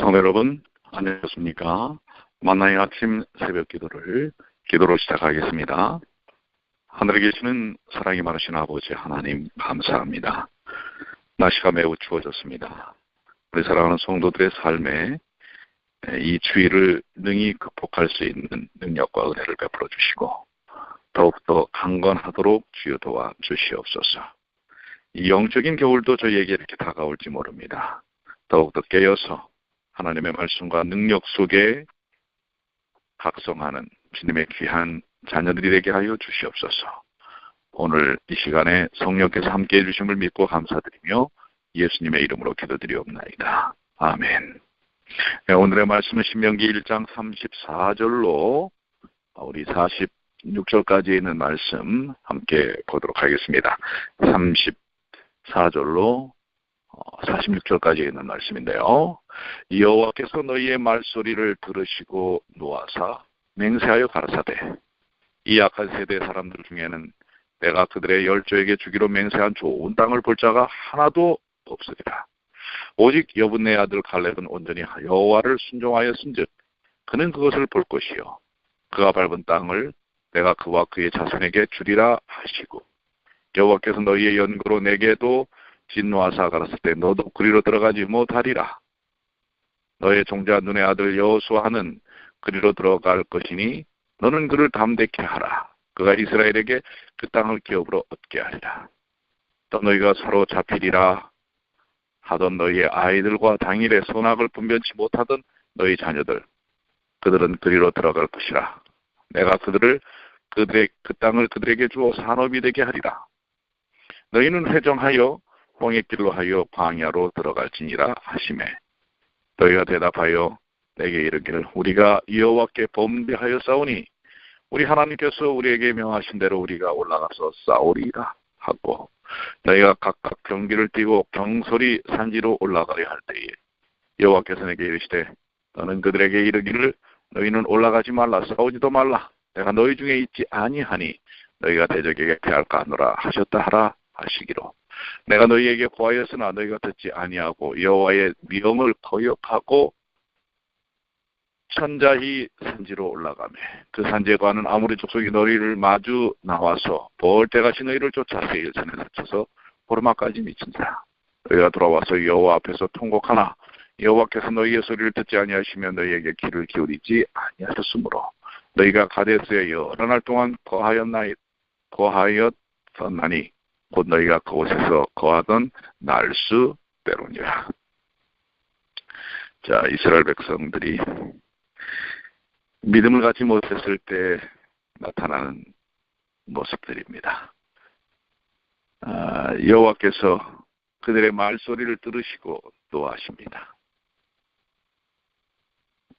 성도 여러분, 안녕하십니까? 만나의 아침 새벽 기도로 시작하겠습니다. 하늘에 계시는 사랑이 많으신 아버지 하나님 감사합니다. 날씨가 매우 추워졌습니다. 우리 사랑하는 성도들의 삶에 이 추위를 능히 극복할 수 있는 능력과 은혜를 베풀어 주시고 더욱더 강건하도록 주여 도와 주시옵소서. 이 영적인 겨울도 저희에게 이렇게 다가올지 모릅니다. 더욱더 깨어서 하나님의 말씀과 능력 속에 각성하는 주님의 귀한 자녀들이 되게 하여 주시옵소서. 오늘 이 시간에 성령께서 함께해 주심을 믿고 감사드리며 예수님의 이름으로 기도드리옵나이다. 아멘. 네, 오늘의 말씀은 신명기 1장 34절로 우리 46절까지 있는 말씀 함께 보도록 하겠습니다. 34절로 46절까지 있는 말씀인데요. 여호와께서 너희의 말소리를 들으시고 노하사 맹세하여 가라사대 이 악한 세대 사람들 중에는 내가 그들의 열조에게 주기로 맹세한 좋은 땅을 볼 자가 하나도 없으리라. 오직 여분네 아들 갈렙은 온전히 여호와를 순종하였은즉 그는 그것을 볼 것이요 그가 밟은 땅을 내가 그와 그의 자손에게 주리라 하시고 여호와께서 너희의 연고로 내게도 진노하사 가라사대 때 너도 그리로 들어가지 못하리라. 너의 종자 눈의 아들 여호수아는 그리로 들어갈 것이니 너는 그를 담대케 하라. 그가 이스라엘에게 그 땅을 기업으로 얻게 하리라. 또 너희가 서로 잡히리라 하던 너희의 아이들과 당일에 선악을 분변치 못하던 너희 자녀들 그들은 그리로 들어갈 것이라. 내가 그 땅을 그들에게 주어 산업이 되게 하리라. 너희는 회정하여 홍해 길로 하여 광야로 들어갈지니라 하시매 너희가 대답하여 내게 이르기를 우리가 여호와께 범죄하여 싸우니 우리 하나님께서 우리에게 명하신 대로 우리가 올라가서 싸우리라 하고 너희가 각각 경비를 띠고 경솔히 산지로 올라가려 할 때에 여호와께서 내게 이르시되 너는 그들에게 이르기를 너희는 올라가지 말라 싸우지도 말라 내가 너희 중에 있지 아니하니 너희가 대적에게 패할까 하노라 하셨다 하라 하시기로 내가 너희에게 고하였으나 너희가 듣지 아니하고 여호와의 명을 거역하고 천자히 산지로 올라가매 그 산지에 가는 아모리 족속이 너희를 마주 나와서 벌떼같이 너희를 쫓아 세일산에 다쳐서 호르마까지 미친다. 너희가 돌아와서 여호와 앞에서 통곡하나 여호와께서 너희의 소리를 듣지 아니하시며 너희에게 귀를 기울이지 아니하셨으므로 너희가 가데스에 여러 날 동안 거하였나니 곧 너희가 그곳에서 거하던 날수대로니라. 자, 이스라엘 백성들이 믿음을 갖지 못했을 때 나타나는 모습들입니다. 여호와께서 그들의 말소리를 들으시고 노하십니다.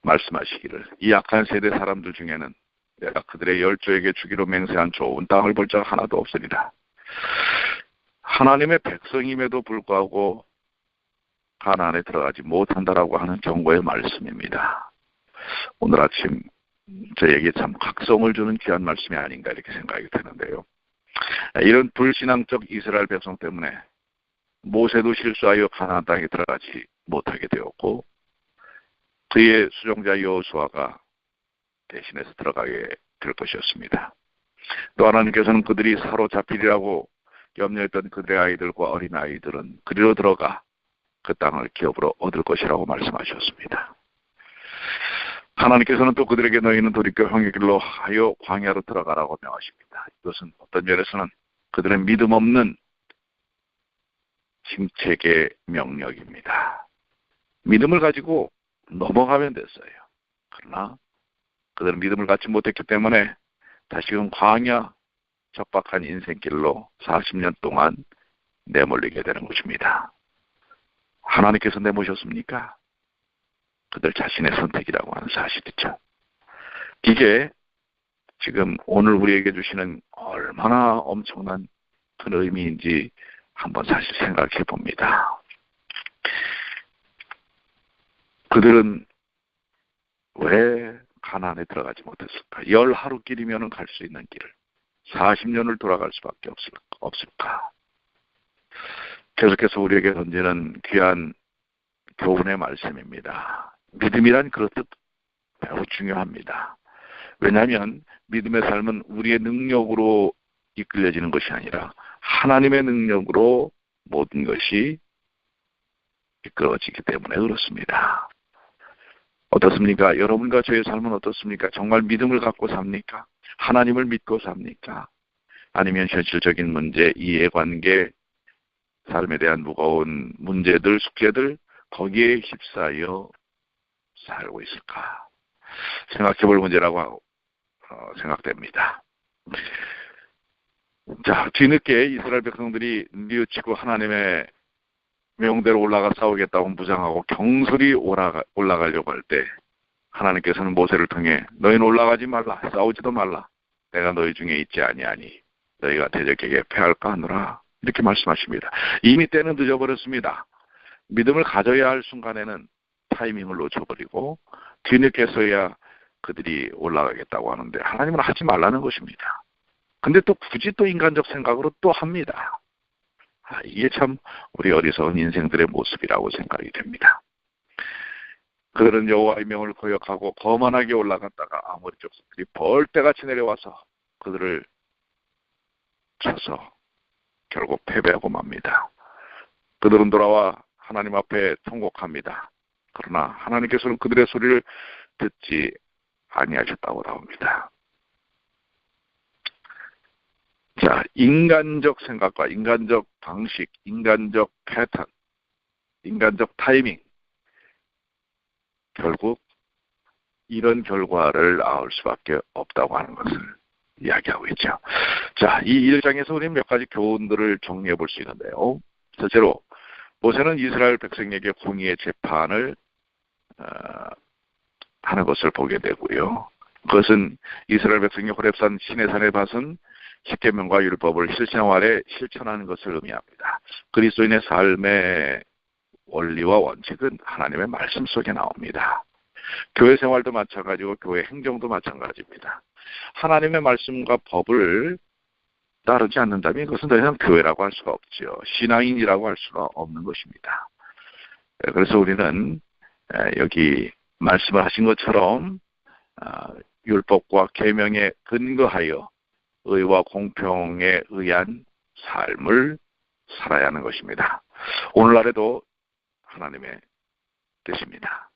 말씀하시기를 이 악한 세대 사람들 중에는 내가 그들의 열조에게 주기로 맹세한 좋은 땅을 볼 자가 하나도 없으리라. 하나님의 백성임에도 불구하고 가나안에 들어가지 못한다라고 하는 경고의 말씀입니다. 오늘 아침 저에게 참 각성을 주는 귀한 말씀이 아닌가 이렇게 생각이 드는데요. 이런 불신앙적 이스라엘 백성 때문에 모세도 실수하여 가나안 땅에 들어가지 못하게 되었고 그의 수종자 여호수아가 대신해서 들어가게 될 것이었습니다. 또 하나님께서는 그들이 사로잡히리라고 염려했던 그들의 아이들과 어린아이들은 그리로 들어가 그 땅을 기업으로 얻을 것이라고 말씀하셨습니다. 하나님께서는 또 그들에게 너희는 돌이켜 홍해 길로 하여 광야로 들어가라고 명하십니다. 이것은 어떤 면에서는 그들의 믿음 없는 침체의 명령입니다. 믿음을 가지고 넘어가면 됐어요. 그러나 그들은 믿음을 갖지 못했기 때문에 다시금 광야 척박한 인생길로 40년 동안 내몰리게 되는 것입니다. 하나님께서 내모셨습니까? 그들 자신의 선택이라고 하는 사실이죠. 이게 지금 오늘 우리에게 주시는 얼마나 엄청난 큰 의미인지 한번 사실 생각해 봅니다. 그들은 왜 가나안에 들어가지 못했을까? 10하루길이면 갈 수 있는 길을 40년을 돌아갈 수밖에 없을까? 계속해서 우리에게 던지는 귀한 교훈의 말씀입니다. 믿음이란 그렇듯 매우 중요합니다. 왜냐하면 믿음의 삶은 우리의 능력으로 이끌려지는 것이 아니라 하나님의 능력으로 모든 것이 이끌어지기 때문에 그렇습니다. 어떻습니까? 여러분과 저의 삶은 어떻습니까? 정말 믿음을 갖고 삽니까? 하나님을 믿고 삽니까? 아니면 현실적인 문제, 이해관계, 삶에 대한 무거운 문제들, 숙제들 거기에 휩싸여 살고 있을까? 생각해볼 문제라고 생각됩니다. 자, 뒤늦게 이스라엘 백성들이 뉘우치고 하나님의 명대로 올라가 싸우겠다고 무장하고 경솔히 올라가려고 할 때 하나님께서는 모세를 통해 너희는 올라가지 말라, 싸우지도 말라, 내가 너희 중에 있지 아니하니 너희가 대적에게 패할까 하노라, 이렇게 말씀하십니다. 이미 때는 늦어버렸습니다. 믿음을 가져야 할 순간에는 타이밍을 놓쳐버리고 뒤늦게서야 그들이 올라가겠다고 하는데 하나님은 하지 말라는 것입니다. 근데 또 굳이 또 인간적 생각으로 또 합니다. 이게 참 우리 어리석은 인생들의 모습이라고 생각이 됩니다. 그들은 여호와의 명을 거역하고 거만하게 올라갔다가 아모리 족속들이 벌떼같이 내려와서 그들을 쳐서 결국 패배하고 맙니다. 그들은 돌아와 하나님 앞에 통곡합니다. 그러나 하나님께서는 그들의 소리를 듣지 아니하셨다고 나옵니다. 자, 인간적 생각과 인간적 방식, 인간적 패턴, 인간적 타이밍, 결국 이런 결과를 낳을 수밖에 없다고 하는 것을 이야기하고 있죠. 자, 이 1장에서 우리는 몇 가지 교훈들을 정리해 볼 수 있는데요. 첫째로 모세는 이스라엘 백성에게 공의의 재판을 하는 것을 보게 되고요. 그것은 이스라엘 백성이 호렙산 시내산에 밭은 십계명과 율법을 실생활에 실천하는 것을 의미합니다. 그리스도인의 삶의 원리와 원칙은 하나님의 말씀 속에 나옵니다. 교회 생활도 마찬가지고 교회 행정도 마찬가지입니다. 하나님의 말씀과 법을 따르지 않는다면 그것은 더 이상 교회라고 할 수가 없죠. 신앙인이라고 할 수가 없는 것입니다. 그래서 우리는 여기 말씀을 하신 것처럼 율법과 계명에 근거하여 의와 공평에 의한 삶을 살아야 하는 것입니다. 오늘날에도 하나님의 뜻입니다.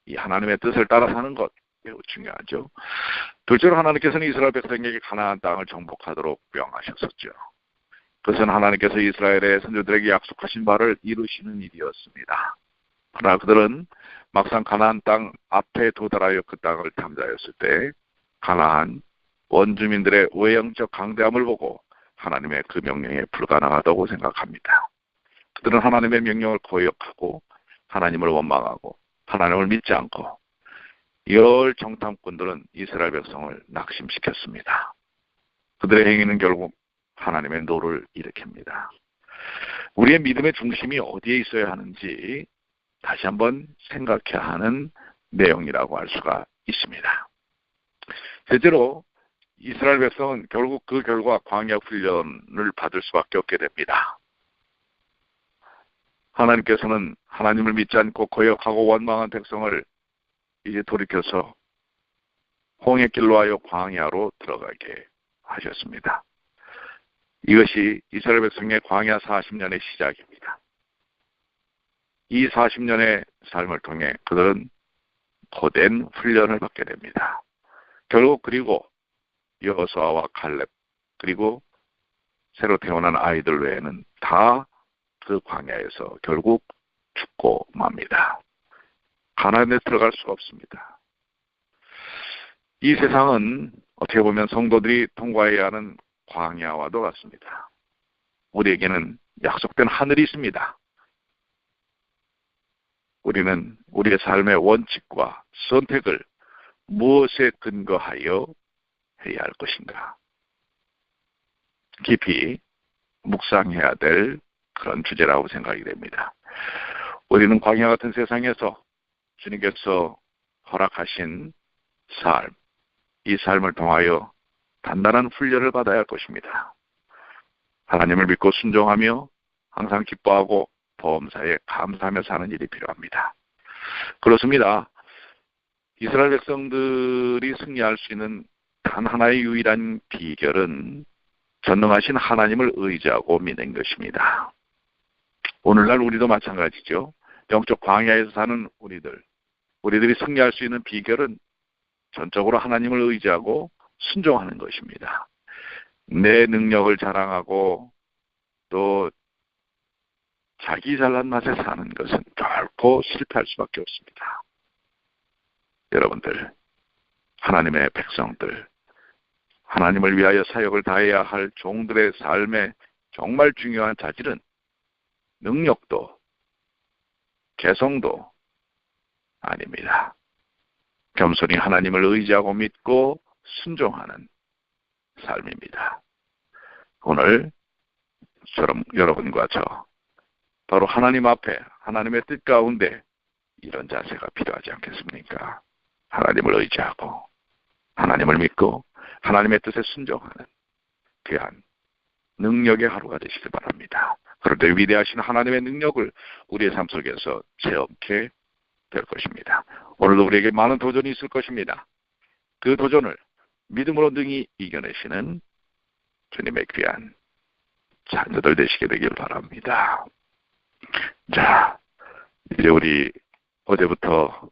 이 하나님의 뜻을 따라 사는 것 매우 중요하죠. 둘째로 하나님께서는 이스라엘 백성에게 가나안 땅을 정복하도록 명하셨었죠. 그것은 하나님께서 이스라엘의 선조들에게 약속하신 바를 이루시는 일이었습니다. 그러나 그들은 막상 가나안 땅 앞에 도달하여 그 땅을 탐지하였을 때 가나안 원주민들의 외형적 강대함을 보고 하나님의 그 명령에 불가능하다고 생각합니다. 그들은 하나님의 명령을 거역하고 하나님을 원망하고 하나님을 믿지 않고 열 정탐꾼들은 이스라엘 백성을 낙심시켰습니다. 그들의 행위는 결국 하나님의 노를 일으킵니다. 우리의 믿음의 중심이 어디에 있어야 하는지 다시 한번 생각해야 하는 내용이라고 할 수가 있습니다. 실제로 이스라엘 백성은 결국 그 결과 광야 훈련을 받을 수밖에 없게 됩니다. 하나님께서는 하나님을 믿지 않고 거역하고 원망한 백성을 이제 돌이켜서 홍해길로 하여 광야로 들어가게 하셨습니다. 이것이 이스라엘 백성의 광야 40년의 시작입니다. 이 40년의 삶을 통해 그들은 거대한 훈련을 받게 됩니다. 결국 그리고 여호수아와 칼렙 그리고 새로 태어난 아이들 외에는 다 그 광야에서 결국 죽고 맙니다. 가나안에 들어갈 수가 없습니다. 이 세상은 어떻게 보면 성도들이 통과해야 하는 광야와도 같습니다. 우리에게는 약속된 하늘이 있습니다. 우리는 우리의 삶의 원칙과 선택을 무엇에 근거하여 해야 할 것인가? 깊이 묵상해야 될 그런 주제라고 생각이 됩니다. 우리는 광야 같은 세상에서 주님께서 허락하신 삶, 이 삶을 통하여 단단한 훈련을 받아야 할 것입니다. 하나님을 믿고 순종하며 항상 기뻐하고 범사에 감사하며 사는 일이 필요합니다. 그렇습니다. 이스라엘 백성들이 승리할 수 있는 단 하나의 유일한 비결은 전능하신 하나님을 의지하고 믿는 것입니다. 오늘날 우리도 마찬가지죠. 영적 광야에서 사는 우리들이 승리할 수 있는 비결은 전적으로 하나님을 의지하고 순종하는 것입니다. 내 능력을 자랑하고 또 자기 잘난 맛에 사는 것은 결코 실패할 수밖에 없습니다. 여러분들, 하나님의 백성들, 하나님을 위하여 사역을 다해야 할 종들의 삶에 정말 중요한 자질은 능력도 개성도 아닙니다. 겸손히 하나님을 의지하고 믿고 순종하는 삶입니다. 오늘 여러분과 저 바로 하나님 앞에 하나님의 뜻 가운데 이런 자세가 필요하지 않겠습니까? 하나님을 의지하고 하나님을 믿고 하나님의 뜻에 순종하는 귀한 능력의 하루가 되시길 바랍니다. 그런데 위대하신 하나님의 능력을 우리의 삶 속에서 체험케 될 것입니다. 오늘도 우리에게 많은 도전이 있을 것입니다. 그 도전을 믿음으로 능히 이겨내시는 주님의 귀한 자녀들 되시게 되길 바랍니다. 자, 이제 우리 어제부터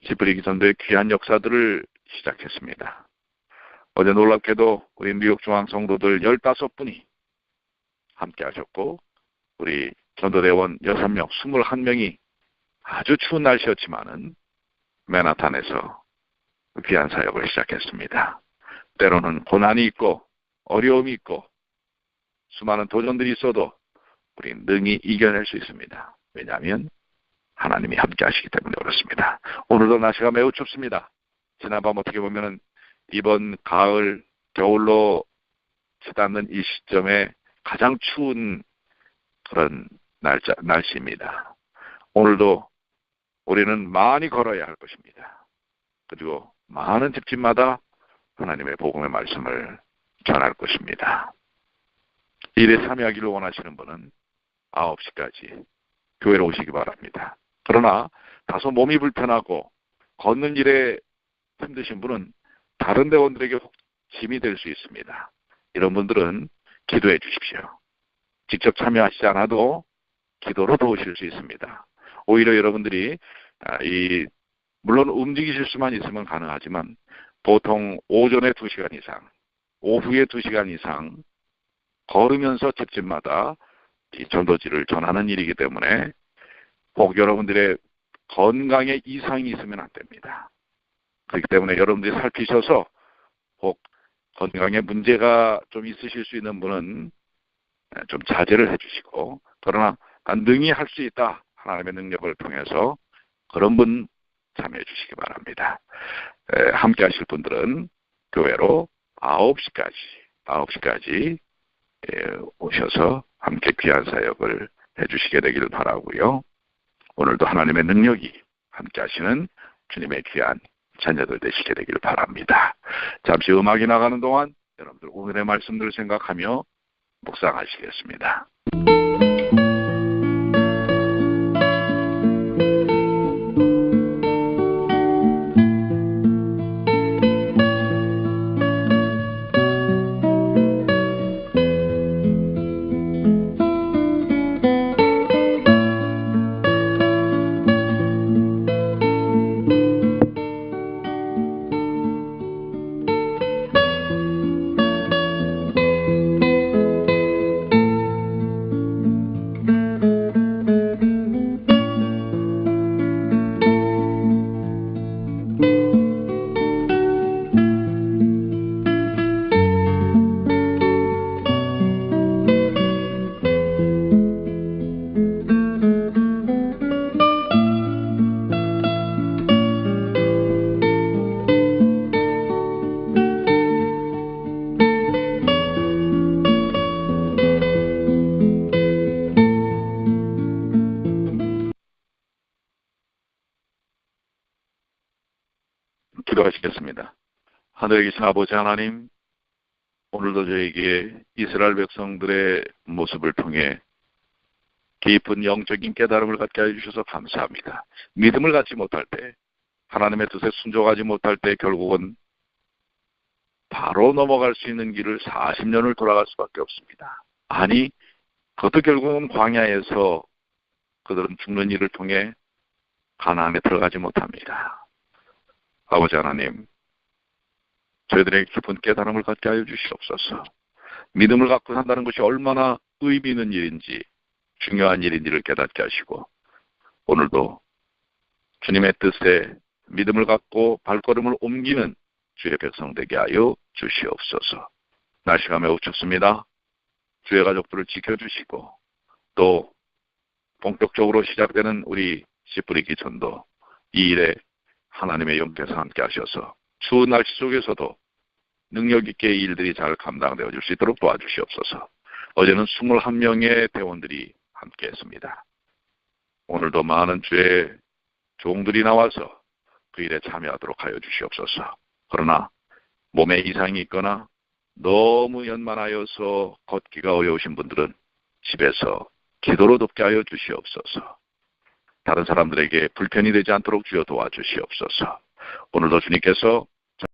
시브리기 전도의 귀한 역사들을 시작했습니다. 어제 놀랍게도 우리 뉴욕 중앙 성도들 15분이 함께 하셨고 우리 전도대원 6명, 21명이 아주 추운 날씨였지만은 맨하탄에서 귀한 사역을 시작했습니다. 때로는 고난이 있고 어려움이 있고 수많은 도전들이 있어도 우리 능히 이겨낼 수 있습니다. 왜냐하면 하나님이 함께 하시기 때문에 그렇습니다. 오늘도 날씨가 매우 춥습니다. 지난밤 어떻게 보면은 이번 가을, 겨울로 치닫는 이 시점에 가장 추운 그런 날씨입니다. 오늘도 우리는 많이 걸어야 할 것입니다. 그리고 많은 집집마다 하나님의 복음의 말씀을 전할 것입니다. 일에 참여하기를 원하시는 분은 9시까지 교회로 오시기 바랍니다. 그러나 다소 몸이 불편하고 걷는 일에 힘드신 분은 다른 대원들에게 짐이 될 수 있습니다. 이런 분들은 기도해 주십시오. 직접 참여하시지 않아도 기도로 도우실 수 있습니다. 오히려 여러분들이 물론 움직이실 수만 있으면 가능하지만 보통 오전에 2시간 이상, 오후에 2시간 이상 걸으면서 집집마다 이 전도지를 전하는 일이기 때문에 꼭 여러분들의 건강에 이상이 있으면 안 됩니다. 그렇기 때문에 여러분들이 살피셔서 꼭 건강에 문제가 좀 있으실 수 있는 분은 좀 자제를 해주시고, 그러나 능히 할 수 있다, 하나님의 능력을 통해서 그런 분 참여해 주시기 바랍니다. 함께 하실 분들은 교회로 9시까지 오셔서 함께 귀한 사역을 해주시게 되기를 바라고요. 오늘도 하나님의 능력이 함께 하시는 주님의 귀한 자녀들 되시게 되기를 바랍니다. 잠시 음악이 나가는 동안 여러분들 오늘의 말씀들을 생각하며 묵상하시겠습니다. 기도하시겠습니다. 하늘에 계신 아버지 하나님, 오늘도 저에게 이스라엘 백성들의 모습을 통해 깊은 영적인 깨달음을 갖게 해주셔서 감사합니다. 믿음을 갖지 못할 때 하나님의 뜻에 순종하지 못할 때 결국은 바로 넘어갈 수 있는 길을 40년을 돌아갈 수밖에 없습니다. 아니, 그것도 결국은 광야에서 그들은 죽는 일을 통해 가나안에 들어가지 못합니다. 아버지 하나님, 저희들에게 깊은 깨달음을 갖게 하여 주시옵소서. 믿음을 갖고 산다는 것이 얼마나 의미 있는 일인지, 중요한 일인지를 깨닫게 하시고, 오늘도 주님의 뜻에 믿음을 갖고 발걸음을 옮기는 주의 백성 되게 하여 주시옵소서. 날씨가 매우 춥습니다. 주의 가족들을 지켜주시고, 또 본격적으로 시작되는 우리 씨뿌리 기천도 이 일에 하나님의 영께서 함께 하셔서 추운 날씨 속에서도 능력 있게 이 일들이 잘 감당되어질 수 있도록 도와주시옵소서. 어제는 21명의 대원들이 함께 했습니다. 오늘도 많은 주의 종들이 나와서 그 일에 참여하도록 하여 주시옵소서. 그러나 몸에 이상이 있거나 너무 연만하여서 걷기가 어려우신 분들은 집에서 기도로 돕게 하여 주시옵소서. 다른 사람들에게 불편이 되지 않도록 주여 도와주시옵소서. 오늘도 주님께서